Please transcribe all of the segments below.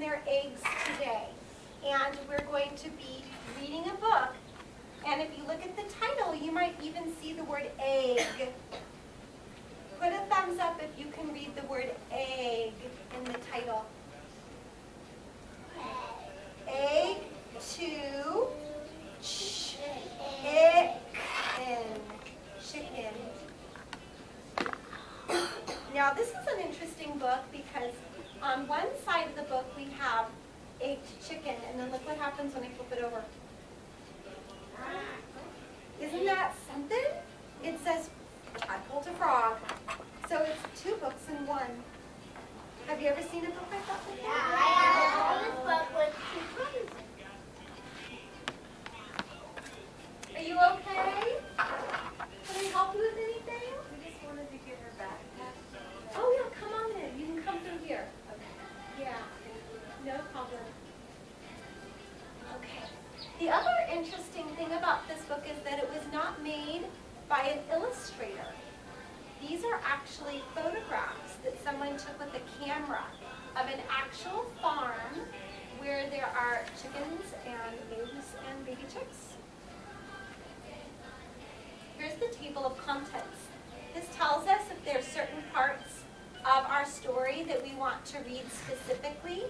their eggs today. And we're going to be reading a book. And if you look at the title, you might even see the word egg. Put a thumbs up if you can read the word egg in the title. Egg to chicken. Chicken. Now this is an interesting book because on one side of the book we have egg to chicken, and then look what happens when I flip it over. Isn't that something? It says tadpole to frog. So it's two books in one. Have you ever seen a book like that before? Yeah, I have this book with two copies. Are you okay? Can I help you with anything? We just wanted to get her backpack. Oh yeah, come on in. You can come through here. Okay. Yeah, no problem. Okay. The other interesting thing about this book is that it was not made by an illustrator. These are actually photographs that someone took with a camera of an actual farm where there are chickens and eggs and baby chicks. Here's the table of contents. This tells us if there are certain parts of our story that we want to read specifically.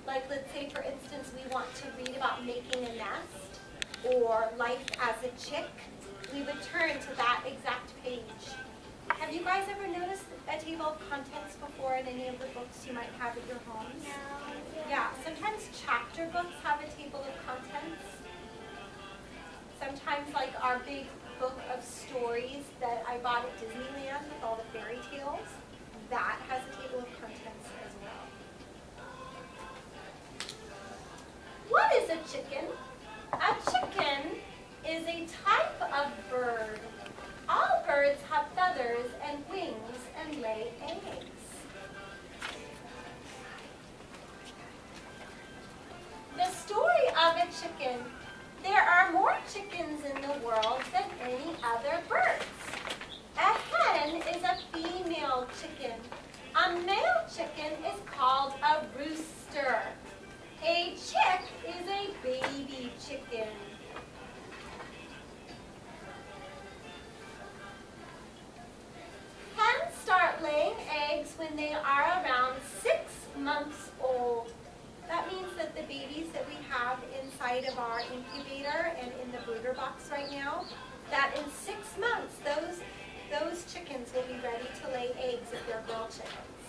Like, let's say, for instance, we want to read about making a nest or life as a chick. We would turn to that exact page. Have you guys ever noticed a table of contents before in any of the books you might have at your homes? No. Yeah, sometimes chapter books have a table of contents. Sometimes, like our big book of stories that I bought at Disneyland with all the fairy tales, that has a table of contents as well. What is a chicken? A chicken is a type of bird. All birds have feathers and wings and lay eggs. The story of a chicken. There are more chickens in the world than any other birds. A hen is a female chicken. A male chicken is called a rooster. A chick is a baby chicken. Hens start laying eggs when they are around 6 months old. That means that the babies that we have inside of our incubator and in the brooder box right now, that in 6 months, those chickens will be ready to lay eggs if they're girl chickens.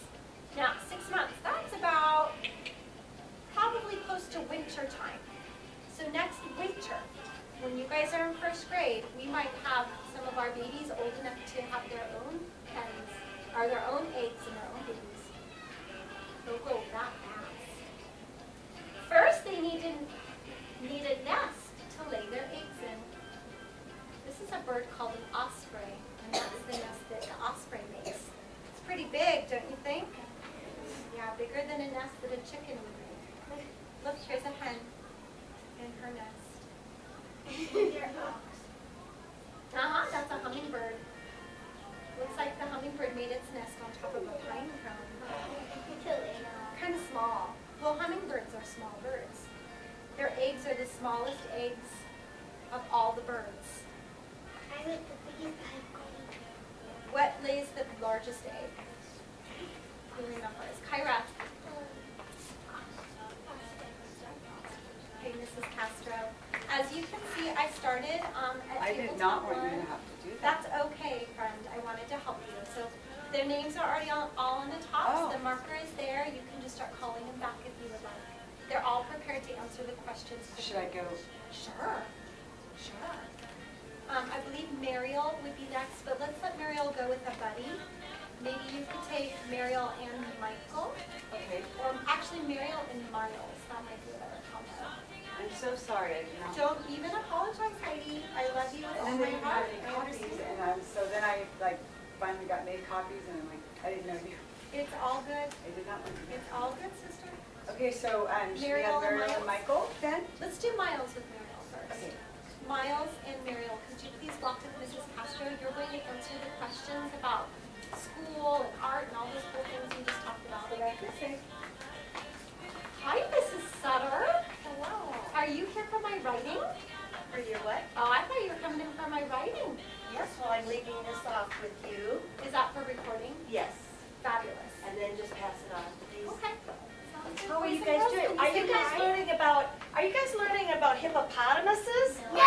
Now, 6 months, that's about probably close to winter time. So next winter, when you guys are in first grade, we might have some of our babies old enough to have their own hens, or their own eggs and their own babies. They'll grow that fast. First, they need a nest to lay their eggs in. This is a bird called an osprey, and that's the nest that the osprey makes. It's pretty big, don't you think? Yeah, bigger than a nest that a chicken would make. Look, here's a hen in her nest. That's a hummingbird. Looks like the hummingbird made its nest on top of a pine cone. Kind of small. Well, hummingbirds are small birds. Their eggs are the smallest eggs of all the birds. I like the biggest egg. What lays the largest egg? Who remembers? Kyra. Okay, Mrs. Castro. As you can see, I started at I did tabletop not want you one. to have to do that. That's okay, friend. I wanted to help you. So their names are already all on the tops. Oh. The marker is there. You can just start calling them back if you would like. They're all prepared to answer the questions. Should I go? Sure. Sure. I believe Mariel would be next, but let's let Mariel go with a buddy. Maybe you could take Mariel and Michael. Okay. Or actually Mariel and Miles. That might be a better combo. I'm so sorry. I did not. Don't even apologize, Heidi. I love you with all And my then you heart. had any I copies, understand. and so then I finally got made copies, and I'm like, I didn't know you. It's all good. I did not want you. It's all good, sister. Okay, so should we Mariel have and Mariel and Miles? Michael then? Let's do Miles with Mariel first. Okay. Miles and Mariel, could you please walk with Mrs. Castro? You're going to answer the questions about school and art and all those cool things we just talked about. What I could say. Hi, Mrs. Sutter. Hello. Are you here for my writing? For your what? Oh, I thought you were coming in for my writing. Yes, well, I'm leaving this off with you. Is that for recording? Yes. Fabulous. And then just pass it on, please. Okay. Sounds good. How are you Boys and guys girls, doing? can Are say you guys hi? learning about hippopotamuses? No.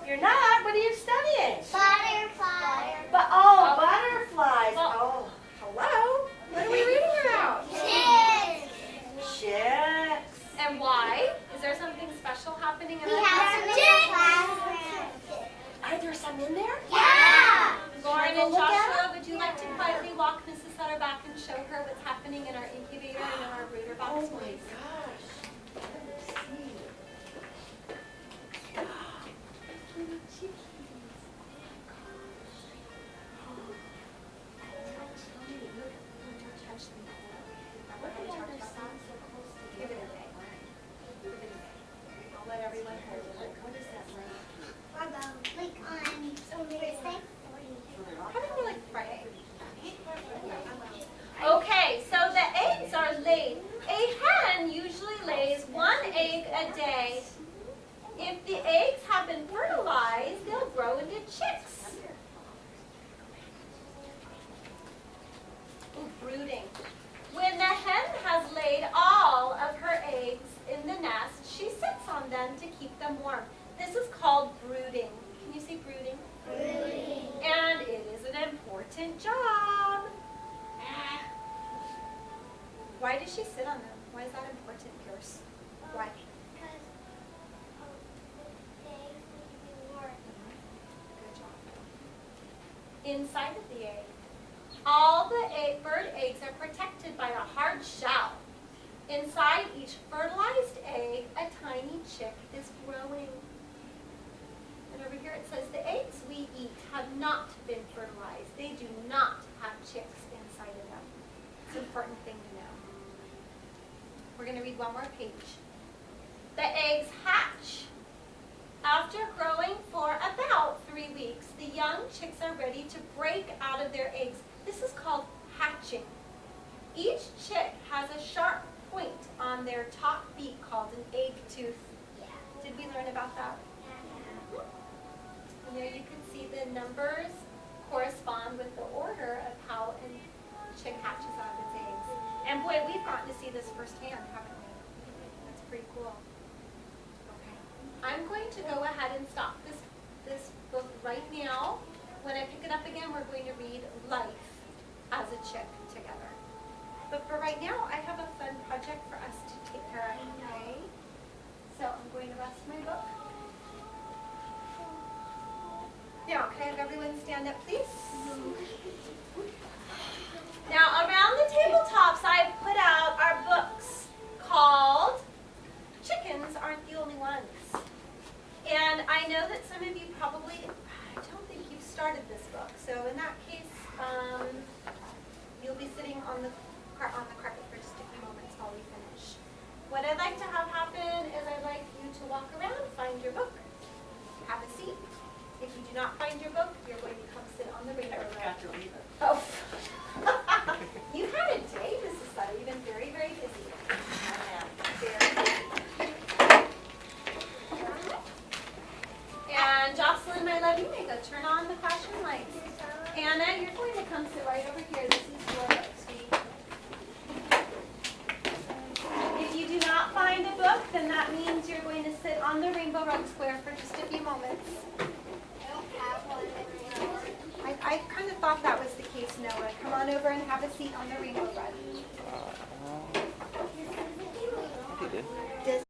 You're not? What are you studying? Butterfly. Butterflies. Well- Oh, hello. What are we reading about? Kids. Chicks. And why? Is there something special happening in We our have class? some in the classroom. Are there some in there? Yeah. Lauren go and look at Joshua, would you like to quietly walk Mrs. Sutter back and show her what's happening in our incubator and in our brooder box, Oh my please? gosh. Let me see. Little chickies. Give it a day. Give it a day. I'll let everyone hold it. What is that like? Like on Thursday. Probably like Friday. Okay, so the eggs are laid. A hen usually lays 1 egg a day. If the eggs have been fertilized, they'll grow into chicks. Ooh, brooding. When the hen has laid all of her eggs in the nest, she sits on them to keep them warm. This is called brooding. Can you say brooding? Brooding. And it is an important job. Why does she sit on them? Why is that important, Pierce? Why? Because they need to work. Good job. Inside of the egg, all the bird eggs are protected by a hard shell. Inside each fertilized egg, a tiny chick is growing. And over here it says the eggs we eat have not been fertilized. They do not have chicks inside of them. It's an important thing to know. We're going to read one more page. The eggs hatch. After growing for about 3 weeks, the young chicks are ready to break out of their eggs. This is called hatching. Each chick has a sharp point on their top beak called an egg tooth. Did we learn about that? And there you can see the numbers correspond with the order of how a chick hatches out of its eggs. And boy, we've gotten to see this firsthand, haven't we? That's pretty cool. Okay. I'm going to go ahead and stop this book right now. When I pick it up again, we're going to read Life as a Chick together. But for right now, I have a fun project for us to take care of, okay? So I'm going to rest my book. Now, can I have everyone stand up, please? Now, around the tabletops, I've put out our books called Chickens Aren't the Only Ones. And I know that some of you probably, I don't think you've started this book. So in that case, you'll be sitting on the carpet for just a few moments while we finish. What I'd like to have happen is I'd like you to walk around, find your book, have a seat. If you do not find your book, you're going to come sit on the rainbow rug. Oh. You've had a day, Mrs. Sutter. You've been very, very busy. Very busy. And Jocelyn, my love, you may go turn on the classroom lights. Anna, you're going to come sit right over here. This is your book, sweetie. If you do not find a book, then that means you're going to sit on the rainbow rug square for just a few moments. I kind of thought that was the case, Noah. Come on over and have a seat on the rainbow rug. I did.